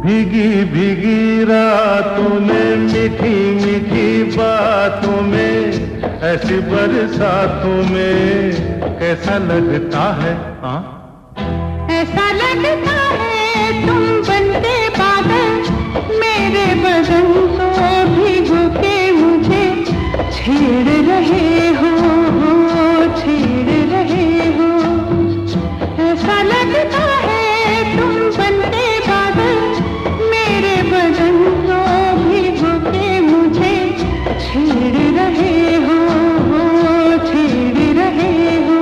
भीगी भीगी रातों में, मीठी मीठी बातों में, ऐसी बरसातों में कैसा लगता है? हाँ, ऐसा लगता है तुम बनते बादल, मेरे बदन को भिगो के मुझे छेड़ रहे हो, छेड़ रहे हो। ऐसा लगता है तुम बनते बादल, मेरे बदन को भिगो के मुझे छेड़ रहे हो, छेड़ रहे हो।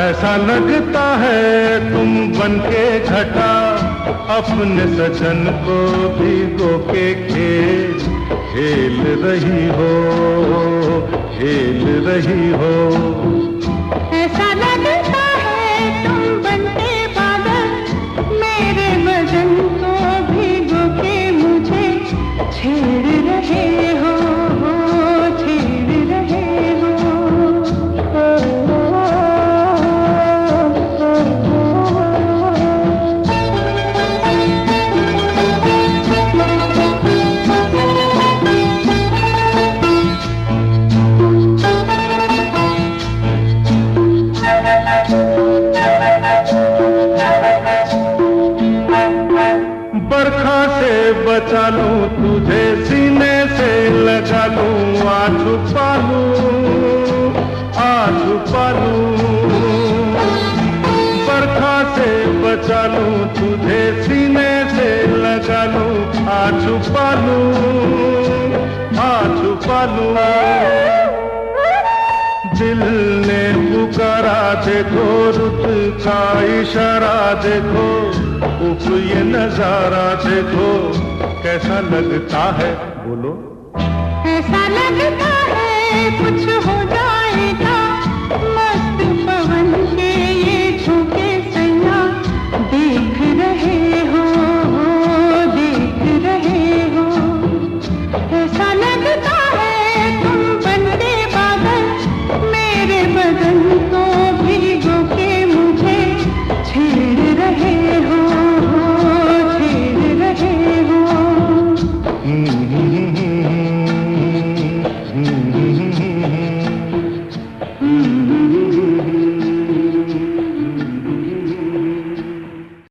ऐसा लगता है तुम बनके घटा, अपने सजन को भिगो के खेल रही हो, खेल रही हो। ऐसा लगता है तुम बनते बादल, मेरे बदन को भिगो के मुझे छेड़ रहे हो, छेड़ रहे हो। बरखा से बचा लूं तुझे, सीने से लगा लूं, आ छुपा लूं, आ छुपा लूं। बरखा से बचा लूं तुझे, सीने से लगा लूं, आ छुपा लूं, आ छुपा लूं। दिल ने पुकारा देखो, रुत का इशारा देखो, उफ ये नजारा देखो, कैसा लगता है? बोलो। ऐसा लगता है कुछ हो जाएगा, मस्त पवन के ये झोंके सैया देख रहे हो, देख रहे हो। ऐसा लगता है तुम बनते बादल, मेरे बदन को भिगो के मुझे छेड़ रहे हो, छेड़ रहे हो। Hmm.